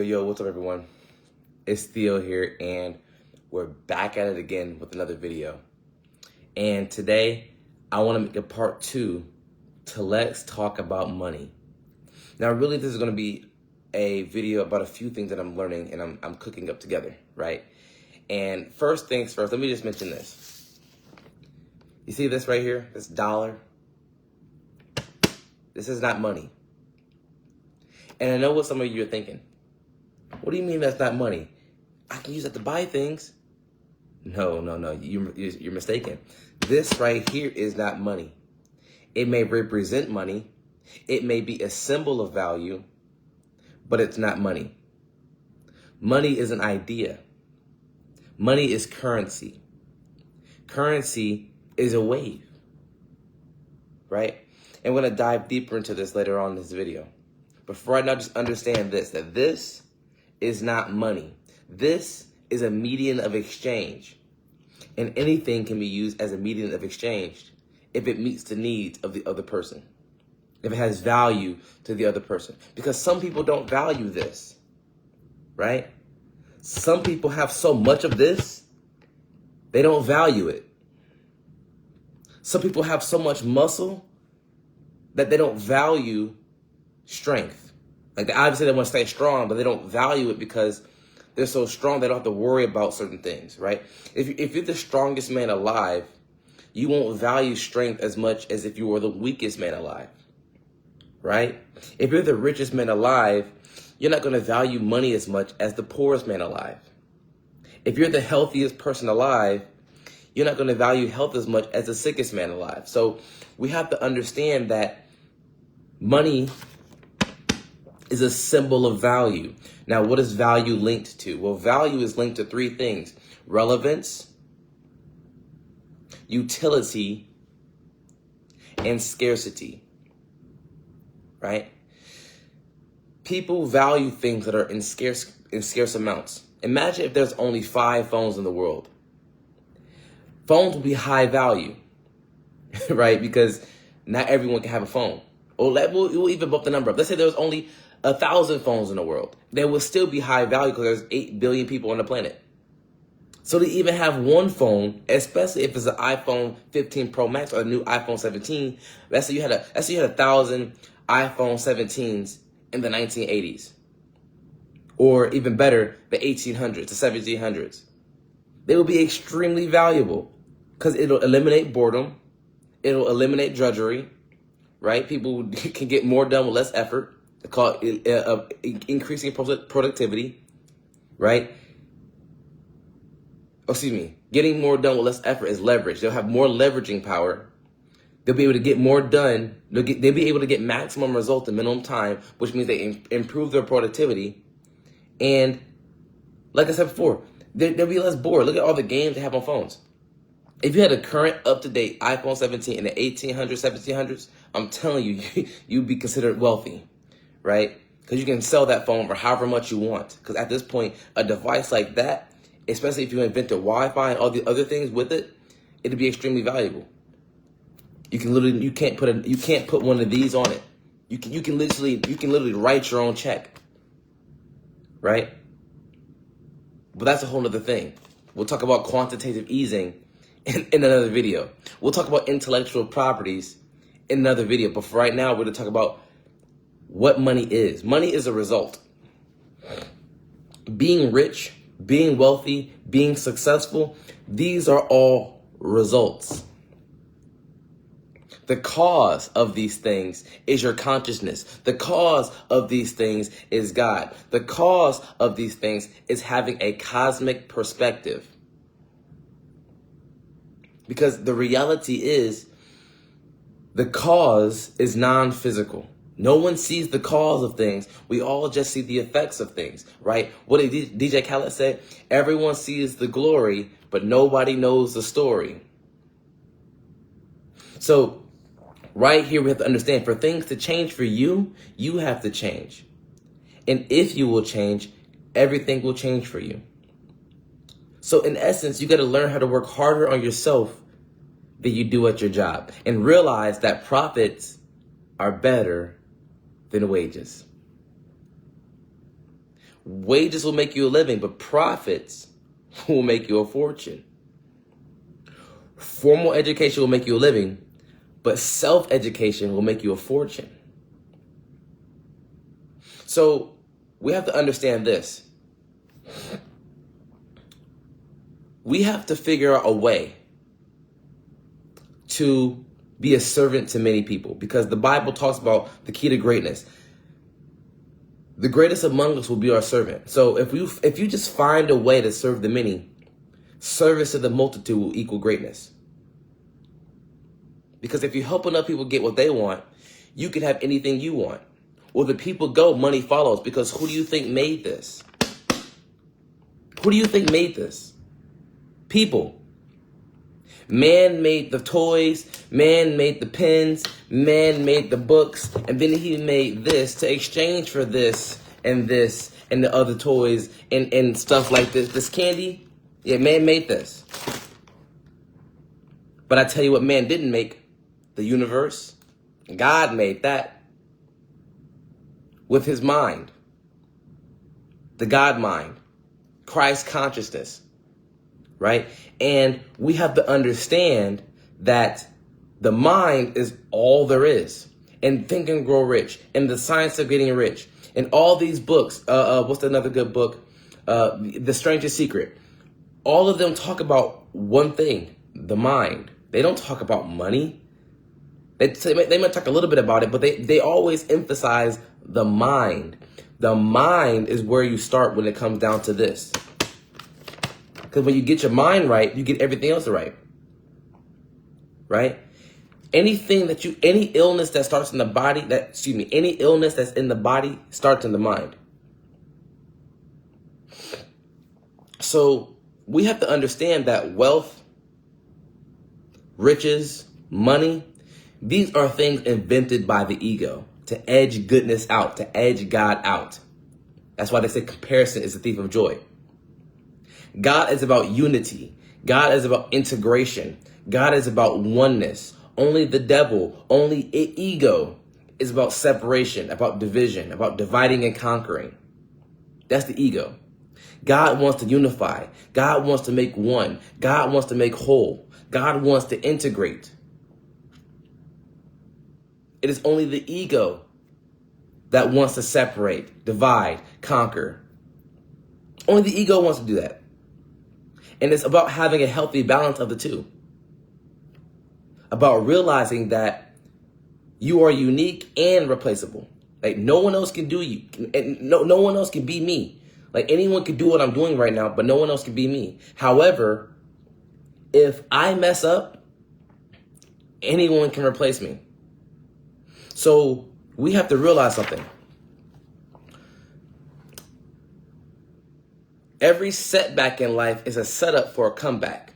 Yo, what's up everyone? It's Theo here and we're back at it again with another video. And today I want to make a part 2 to let's talk about money. Now really this is going to be a video about a few things that I'm learning and I'm cooking up together, right? And first things first, let me just mention this. You see this right here, this dollar? This is not money. And I know what some of you are thinking. What do you mean that's not money? I can use that to buy things. No, you're mistaken. This right here is not money. It may represent money. It may be a symbol of value, but it's not money. Money is an idea. Money is currency. Currency is a wave, right? And we're gonna dive deeper into this later on in this video. But for right now, just understand this, that this is not money. This is a medium of exchange. And anything can be used as a medium of exchange if it meets the needs of the other person, if it has value to the other person. Because some people don't value this, right? Some people have so much of this, they don't value it. Some people have so much muscle that they don't value strength. Like obviously they want to stay strong, but they don't value it because they're so strong they don't have to worry about certain things, right? If you're the strongest man alive, you won't value strength as much as if you were the weakest man alive, right? If you're the richest man alive, you're not going to value money as much as the poorest man alive. If you're the healthiest person alive, you're not going to value health as much as the sickest man alive. So we have to understand that money is a symbol of value. Now, what is value linked to? Well, value is linked to 3 things: relevance, utility, and scarcity, right? People value things that are in scarce amounts. Imagine if there's only 5 phones in the world. Phones will be high value, right? Because not everyone can have a phone. Or we'll even bump the number up. Let's say there was only 1,000 phones in the world. They will still be high value because there's 8 billion people on the planet. So to even have one phone, especially if it's an iPhone 15 Pro Max or a new iPhone 17, let's say you had 1,000 iPhone 17s in the 1980s. Or even better, the 1800s, the 1700s. They will be extremely valuable because it'll eliminate boredom. It'll eliminate drudgery, right? People can get more done with less effort. They call it increasing productivity, right? Getting more done with less effort is leverage. They'll have more leveraging power. They'll be able to get more done. They'll be able to get maximum result in minimum time, which means they improve their productivity. And like I said before, they'll be less bored. Look at all the games they have on phones. If you had a current, up-to-date iPhone 17 in the 1800s, 1700s, I'm telling you, you'd be considered wealthy, right? Because you can sell that phone for however much you want. Because at this point, a device like that, especially if you invented Wi-Fi and all the other things with it, it'd be extremely valuable. You can't put one of these on it. You can literally write your own check, right? But that's a whole other thing. We'll talk about quantitative easing in another video. We'll talk about intellectual properties in another video. But for right now, we're going to talk about what money is. Money is a result. Being rich, being wealthy, being successful, these are all results. The cause of these things is your consciousness. The cause of these things is God. The cause of these things is having a cosmic perspective. Because the reality is, the cause is non-physical. No one sees the cause of things. We all just see the effects of things, right? What did DJ Khaled say? Everyone sees the glory, but nobody knows the story. So right here, we have to understand, for things to change for you, you have to change. And if you will change, everything will change for you. So in essence, you got to learn how to work harder on yourself than you do at your job. And realize that profits are better than wages. Wages will make you a living, but profits will make you a fortune. Formal education will make you a living, but self-education will make you a fortune. So we have to understand this. We have to figure out a way to be a servant to many people, because the Bible talks about the key to greatness. The greatest among us will be our servant. So if you just find a way to serve the many, service to the multitude will equal greatness. Because if you help enough people get what they want, you can have anything you want. Well, the people go, money follows. Because who do you think made this? Who do you think made this? People. Man made the toys, man made the pens, man made the books, and then he made this to exchange for this and the other toys and stuff like this. This candy, yeah, man made this. But I tell you what man didn't make, the universe. God made that with his mind, the God mind, Christ consciousness. Right? And we have to understand that the mind is all there is. And Think and Grow Rich, and The Science of Getting Rich, and all these books. What's another good book? The Strangest Secret. All of them talk about one thing, the mind. They don't talk about money. They might talk a little bit about it, but they always emphasize the mind. The mind is where you start when it comes down to this. Because when you get your mind right, you get everything else right. Right? Any illness that starts in the body, any illness that's in the body starts in the mind. So we have to understand that wealth, riches, money, these are things invented by the ego to edge goodness out, to edge God out. That's why they say comparison is the thief of joy. God is about unity. God is about integration. God is about oneness. Only the devil, only ego is about separation, about division, about dividing and conquering. That's the ego. God wants to unify. God wants to make one. God wants to make whole. God wants to integrate. It is only the ego that wants to separate, divide, conquer. Only the ego wants to do that. And it's about having a healthy balance of the two. About realizing that you are unique and replaceable. Like no one else can do you. And no one else can be me. Like anyone can do what I'm doing right now, but no one else can be me. However, if I mess up, anyone can replace me. So we have to realize something. Every setback in life is a setup for a comeback.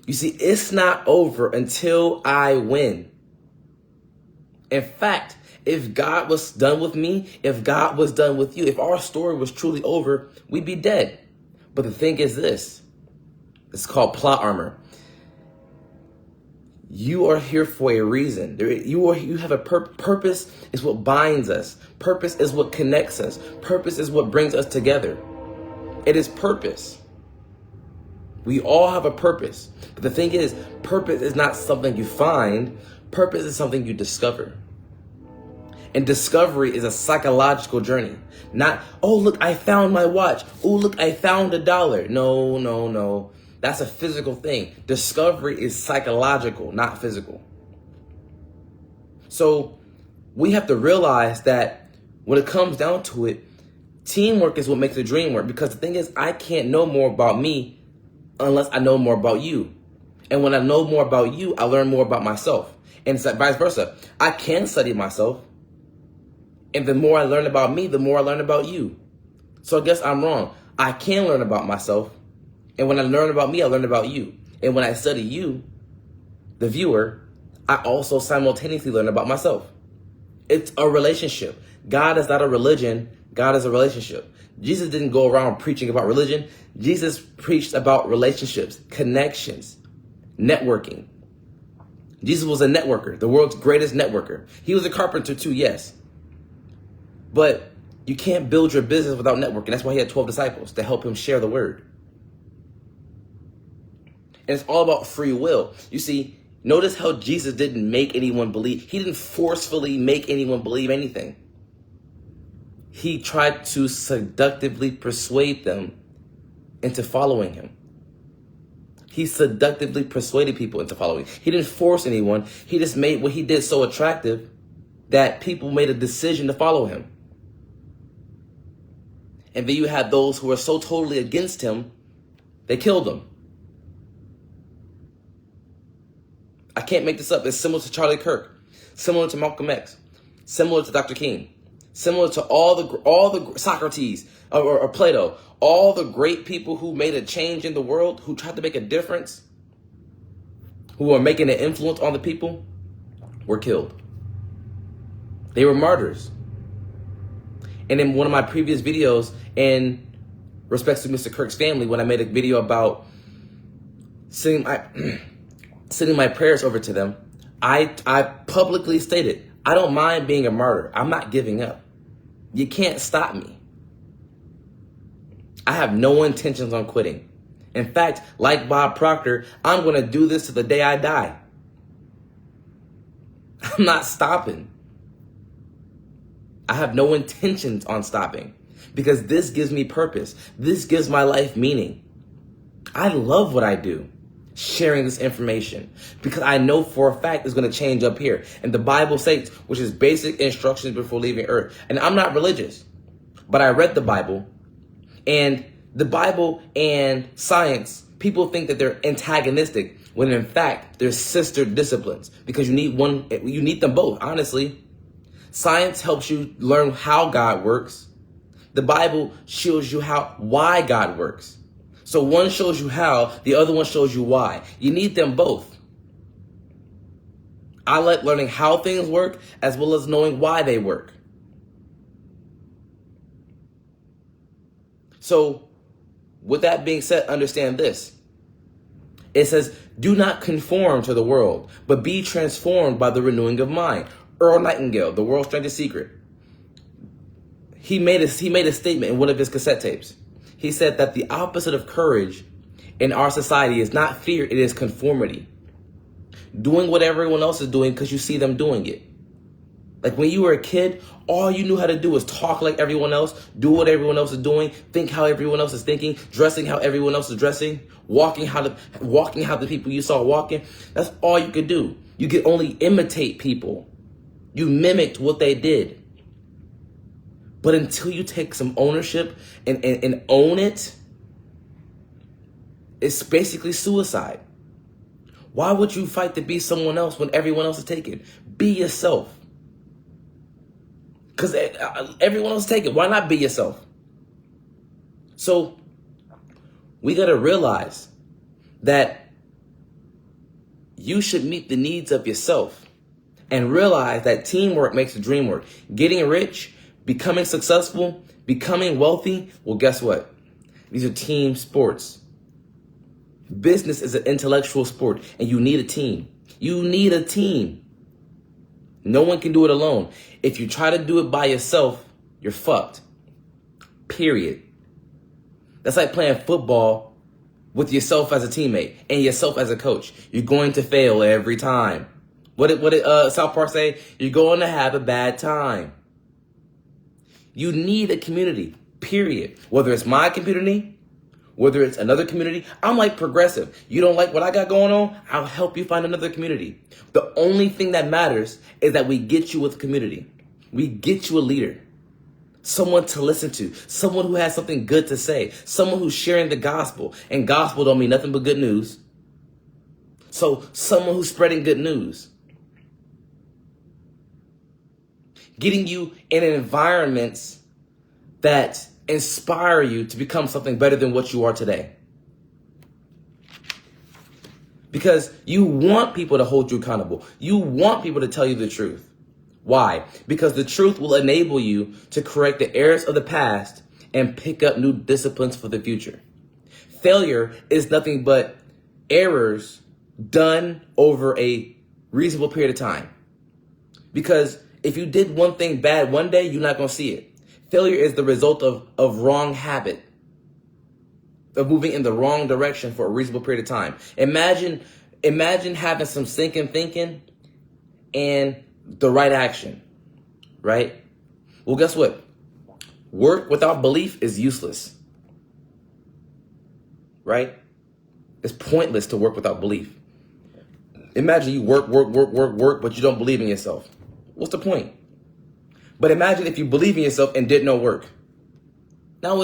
You see, it's not over until I win. In fact, if God was done with me, if God was done with you, if our story was truly over, we'd be dead. But the thing is this, it's called plot armor. You are here for a reason. You have a purpose is what binds us. Purpose is what connects us. Purpose is what brings us together. It is purpose. We all have a purpose. But the thing is, purpose is not something you find. Purpose is something you discover. And discovery is a psychological journey. Not, oh, look, I found my watch. Oh, look, I found $1. No. That's a physical thing. Discovery is psychological, not physical. So we have to realize that when it comes down to it, teamwork is what makes the dream work. Because the thing is, I can't know more about me unless I know more about you. And when I know more about you, I learn more about myself. And it's vice versa. I can study myself. And the more I learn about me, the more I learn about you. So I guess I'm wrong. I can learn about myself. And when I learn about me, I learn about you. And when I study you, the viewer, I also simultaneously learn about myself. It's a relationship. God is not a religion. God is a relationship. Jesus didn't go around preaching about religion. Jesus preached about relationships, connections, networking. Jesus was a networker, the world's greatest networker. He was a carpenter too, yes. But You can't build your business without networking. That's why he had 12 disciples, to help him share the word. And it's all about free will. You see, notice how Jesus didn't make anyone believe. He didn't forcefully make anyone believe anything. He tried to seductively persuade them into following him. He seductively persuaded people into following. He didn't force anyone. He just made what he did so attractive that people made a decision to follow him. And then you had those who were so totally against him, they killed him. I can't make this up. It's similar to Charlie Kirk, similar to Malcolm X, similar to Dr. King, similar to all the Socrates or Plato, all the great people who made a change in the world, who tried to make a difference, who are making an influence on the people, were killed. They were martyrs. And in one of my previous videos, in respects to Mr. Kirk's family, when I made a video about sending my prayers over to them, I publicly stated, I don't mind being a martyr. I'm not giving up. You can't stop me. I have no intentions on quitting. In fact, like Bob Proctor, I'm going to do this to the day I die. I'm not stopping. I have no intentions on stopping because this gives me purpose. This gives my life meaning. I love what I do, sharing this information, because I know for a fact it's going to change up here. And the Bible states, which is basic instructions before leaving earth. And I'm not religious, but I read the Bible, and the Bible and science, people think that they're antagonistic when in fact they're sister disciplines, because you need them both, honestly. Science helps you learn how God works. The Bible shows you why God works. So one shows you how, the other one shows you why. You need them both. I like learning how things work as well as knowing why they work. So with that being said, understand this. It says, do not conform to the world, but be transformed by the renewing of mind. Earl Nightingale, The World's Strangest Secret. He made a statement in one of his cassette tapes. He said that the opposite of courage in our society is not fear, it is conformity. Doing what everyone else is doing because you see them doing it. Like when you were a kid, all you knew how to do was talk like everyone else, do what everyone else is doing, think how everyone else is thinking, dressing how everyone else is dressing, walking how the people you saw walking. That's all you could do. You could only imitate people. You mimicked what they did. But until you take some ownership and own it, it's basically suicide. Why would you fight to be someone else when everyone else is taken? Be yourself. Because everyone else is taken. Why not be yourself? So we got to realize that you should meet the needs of yourself and realize that teamwork makes the dream work. Getting rich, becoming successful, becoming wealthy, well, guess what? These are team sports. Business is an intellectual sport, and you need a team. You need a team. No one can do it alone. If you try to do it by yourself, you're fucked. Period. That's like playing football with yourself as a teammate and yourself as a coach. You're going to fail every time. What did South Park say? You're going to have a bad time. You need a community, period. Whether it's my community, whether it's another community. I'm like Progressive. You don't like what I got going on? I'll help you find another community. The only thing that matters is that we get you with a community. We get you a leader. Someone to listen to. Someone who has something good to say. Someone who's sharing the gospel. And gospel don't mean nothing but good news. So someone who's spreading good news. Getting you in environments that inspire you to become something better than what you are today. Because you want people to hold you accountable. You want people to tell you the truth. Why? Because the truth will enable you to correct the errors of the past and pick up new disciplines for the future. Failure is nothing but errors done over a reasonable period of time. Because if you did one thing bad one day, you're not going to see it. Failure is the result of wrong habit, of moving in the wrong direction for a reasonable period of time. Imagine having some sinking thinking and the right action, right? Well, guess what? Work without belief is useless, right? It's pointless to work without belief. Imagine you work, but you don't believe in yourself. What's the point? But imagine if you believe in yourself and did no work. Now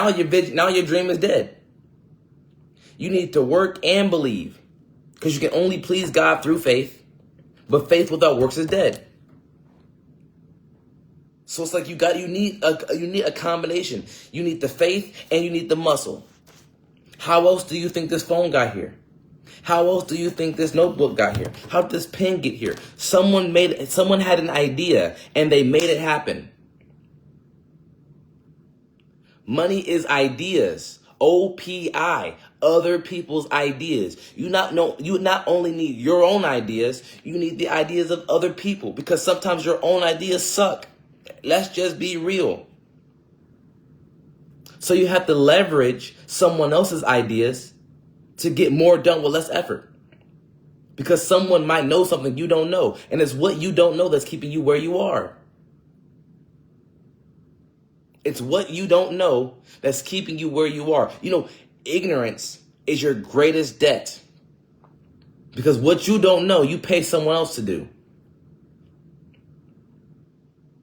your dream is dead. You need to work and believe, because you can only please God through faith, but faith without works is dead. So it's like you need a combination. You need the faith and you need the muscle. How else do you think this phone got here? How else do you think this notebook got here? How did this pen get here? Someone had an idea and they made it happen. Money is ideas. OPI, other people's ideas. You not only need your own ideas, you need the ideas of other people, because sometimes your own ideas suck. Let's just be real. So you have to leverage someone else's ideas to get more done with less effort. Because someone might know something you don't know, and it's what you don't know that's keeping you where you are. It's what you don't know that's keeping you where you are. You know, ignorance is your greatest debt. Because what you don't know, you pay someone else to do.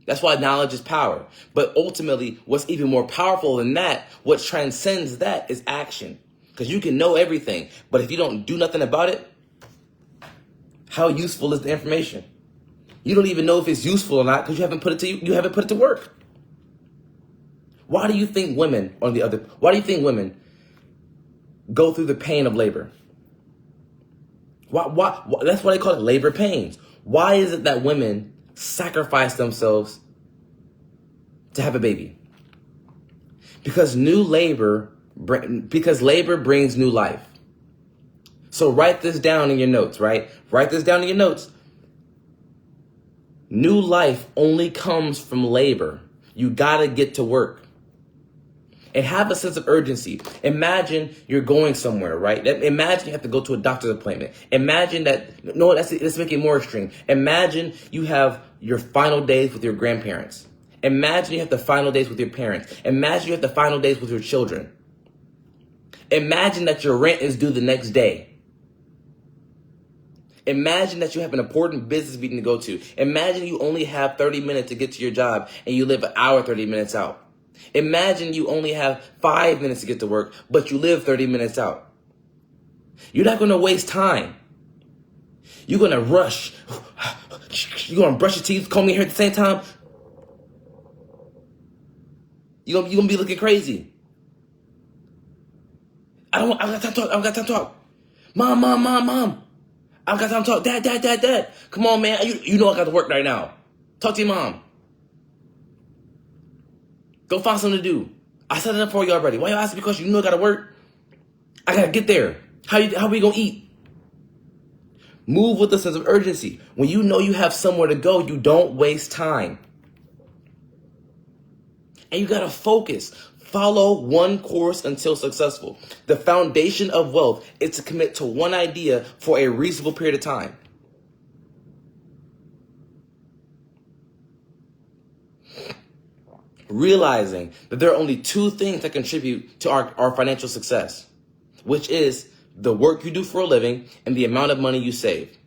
That's why knowledge is power. But ultimately, what's even more powerful than that, what transcends that, is action. Because you can know everything, but if you don't do nothing about it, how useful is the information? You don't even know if it's useful or not because you haven't put it to work. Why do you think women go through the pain of labor? Why? That's why they call it labor pains. Why is it that women sacrifice themselves to have a baby? Because labor brings new life. So write this down in your notes, right? Write this down in your notes. New life only comes from labor. You gotta get to work. And have a sense of urgency. Imagine you're going somewhere, right? Imagine you have to go to a doctor's appointment. Imagine let's make it more extreme. Imagine you have your final days with your grandparents. Imagine you have the final days with your parents. Imagine you have the final days with your children. Imagine that your rent is due the next day. Imagine that you have an important business meeting to go to. Imagine you only have 30 minutes to get to your job and you live an hour, 30 minutes out. Imagine you only have 5 minutes to get to work, but you live 30 minutes out. You're not going to waste time. You're going to rush. You're going to brush your teeth, comb your hair at the same time. You're going to be looking crazy. I don't got time to talk. Mom. I don't got time to talk. Dad. Come on, man. You know I got to work right now. Talk to your mom. Go find something to do. I set it up for you already. Why you asking? Because you know I got to work. I got to get there. How we going to eat? Move with a sense of urgency. When you know you have somewhere to go, you don't waste time. And you got to focus. Follow one course until successful. The foundation of wealth is to commit to one idea for a reasonable period of time. Realizing that there are only two things that contribute to our financial success, which is the work you do for a living and the amount of money you save.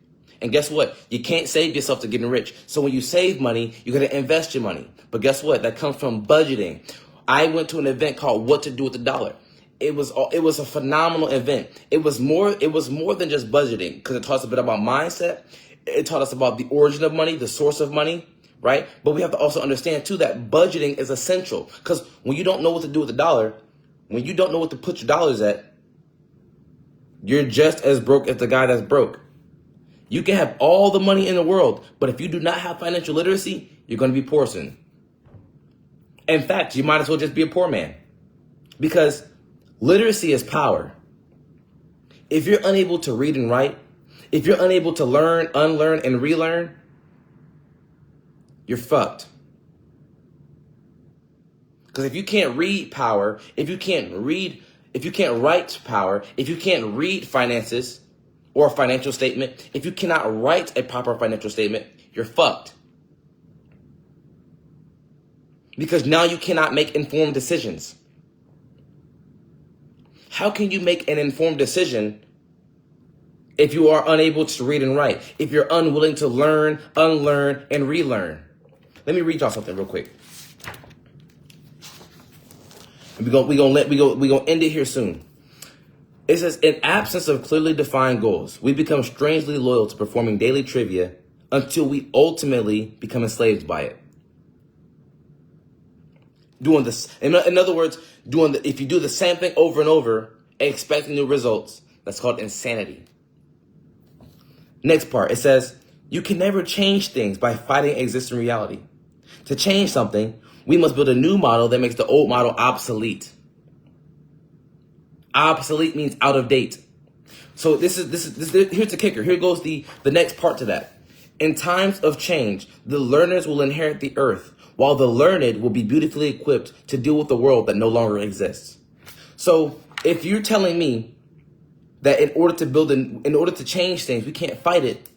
And guess what? You can't save yourself to getting rich. So when you save money, you got to invest your money. But guess what? That comes from budgeting. I went to an event called What to Do with the Dollar. It was a phenomenal event. It was more than just budgeting, because it taught us a bit about mindset. It taught us about the origin of money, the source of money, right? But we have to also understand too that budgeting is essential, because when you don't know what to do with the dollar, when you don't know what to put your dollars at, you're just as broke as the guy that's broke. You can have all the money in the world, but if you do not have financial literacy, you're going to be poor soon. In fact, you might as well just be a poor man, because literacy is power. If you're unable to read and write, if you're unable to learn, unlearn, and relearn, you're fucked. Because if you can't read power, if you can't write power, if you can't read finances or a financial statement, if you cannot write a proper financial statement, you're fucked. Because now you cannot make informed decisions. How can you make an informed decision if you are unable to read and write? If you're unwilling to learn, unlearn, and relearn? Let me read y'all something real quick. We're gonna end it here soon. It says, in absence of clearly defined goals, we become strangely loyal to performing daily trivia until we ultimately become enslaved by it. Doing this, in other words, if you do the same thing over and over, expecting new results, that's called insanity. Next part, it says, you can never change things by fighting existing reality. To change something, we must build a new model that makes the old model obsolete. Obsolete means out of date. So this is here's the kicker. Here goes the next part to that. In times of change, the learners will inherit the earth, while the learned will be beautifully equipped to deal with the world that no longer exists. So if you're telling me that in order to change things, we can't fight it,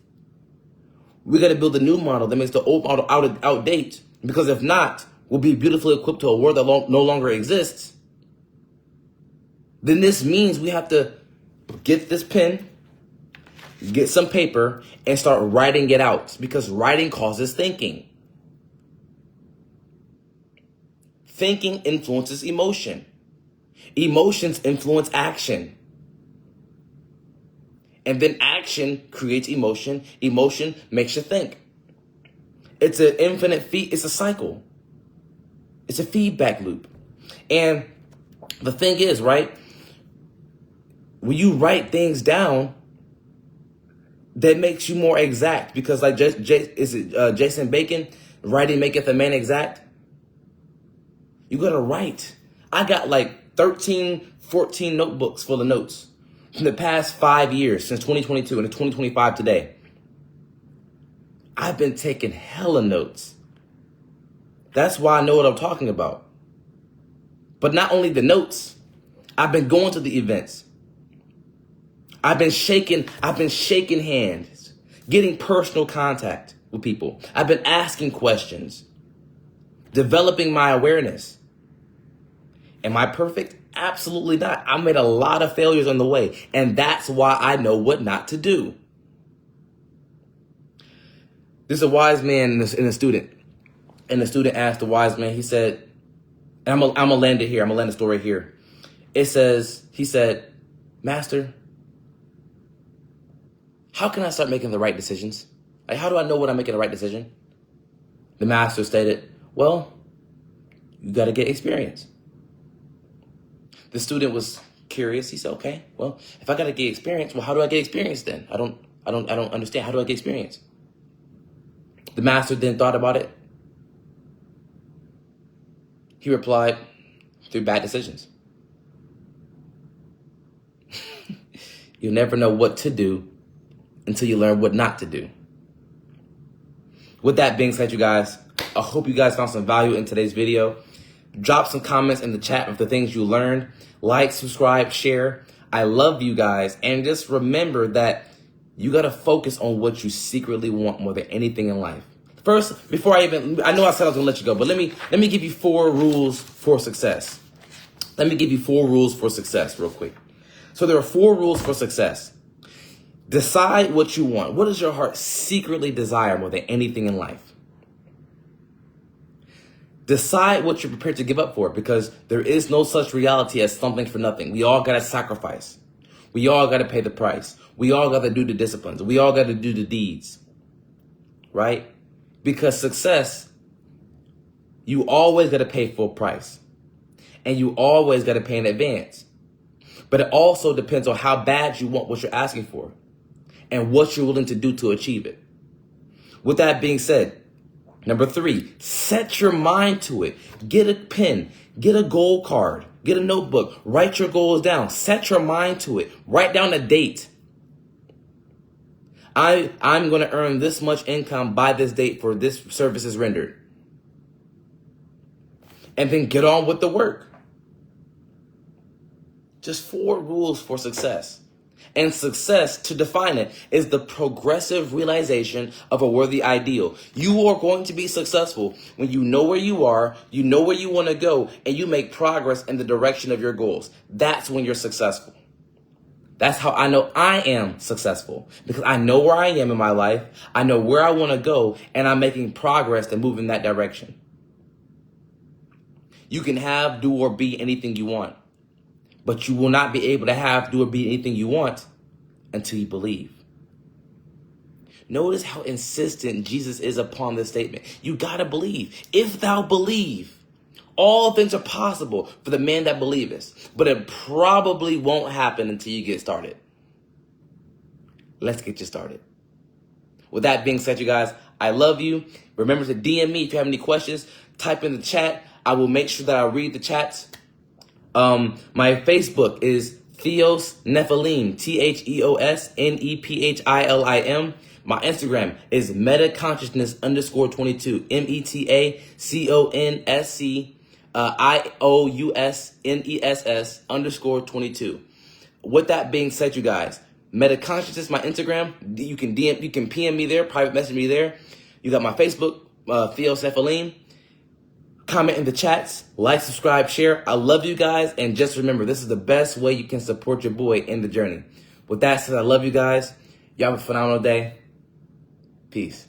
we got to build a new model that makes the old model outdate. Because if not, we'll be beautifully equipped to a world that no longer exists. Then this means we have to get this pen, get some paper, and start writing it out. Because writing causes thinking. Thinking influences emotion. Emotions influence action. And then action creates emotion. Emotion makes you think. It's an infinite it's a cycle. It's a feedback loop. And the thing is, right, when you write things down, that makes you more exact. Because like Jason Bacon, writing maketh a man exact. You got to write. I got like 13, 14 notebooks full of notes from the past 5 years, since 2022 and 2025 today. I've been taking hella notes. That's why I know what I'm talking about. But not only the notes, I've been going to the events. I've been shaking hands, getting personal contact with people. I've been asking questions, developing my awareness. Am I perfect? Absolutely not. I made a lot of failures on the way, and that's why I know what not to do. There's a wise man and a student. And the student asked the wise man, he said, and I'm gonna land it here. I'm gonna land the story here. He said, Master, how can I start making the right decisions? Like, how do I know when I'm making the right decision? The master stated, well, you got to get experience. The student was curious. He said, okay, well, if I got to get experience, well, how do I get experience then? I don't understand. How do I get experience? The master then thought about it. He replied, through bad decisions. You'll never know what to do until you learn what not to do. With that being said, you guys, I hope you guys found some value in today's video. Drop some comments in the chat of the things you learned. Like, subscribe, share. I love you guys. And just remember that you got to focus on what you secretly want more than anything in life. First, before I know I said I was going to let you go, but let me give you 4 rules for success. Let me give you 4 rules for success real quick. So there are 4 rules for success. Decide what you want. What does your heart secretly desire more than anything in life? Decide what you're prepared to give up for, because there is no such reality as something for nothing. We all got to sacrifice. We all got to pay the price. We all got to do the disciplines. We all got to do the deeds. Right? Because success, you always got to pay full price. And you always got to pay in advance. But it also depends on how bad you want what you're asking for and what you're willing to do to achieve it. With that being said, number 3, set your mind to it. Get a pen, get a goal card, get a notebook, write your goals down, set your mind to it, write down a date. I'm going to earn this much income by this date for this services rendered. and then get on with the work. Just 4 rules for success. And success, to define it, is the progressive realization of a worthy ideal. You are going to be successful when you know where you are, you know where you want to go, and you make progress in the direction of your goals. That's when you're successful. That's how I know I am successful, because I know where I am in my life, I know where I want to go, and I'm making progress to move in that direction. You can have, do, or be anything you want, but you will not be able to have, do, or be anything you want until you believe. Notice how insistent Jesus is upon this statement. You gotta believe. If thou believe, all things are possible for the man that believeth. But it probably won't happen until you get started. Let's get you started. With that being said, you guys, I love you. Remember to DM me if you have any questions. Type in the chat. I will make sure that I read the chats. My Facebook is Theos Nephilim, TheosNephilim. My Instagram is metaconsciousness_22, METACONSCIOUSNESS_22. With that being said, you guys, Metaconsciousness, my Instagram, you can PM me there, private message me there. You got my Facebook, Theos Nephilim. Comment in the chats, like, subscribe, share. I love you guys, and just remember, this is the best way you can support your boy in the journey. With that said, I love you guys. Y'all have a phenomenal day. Peace.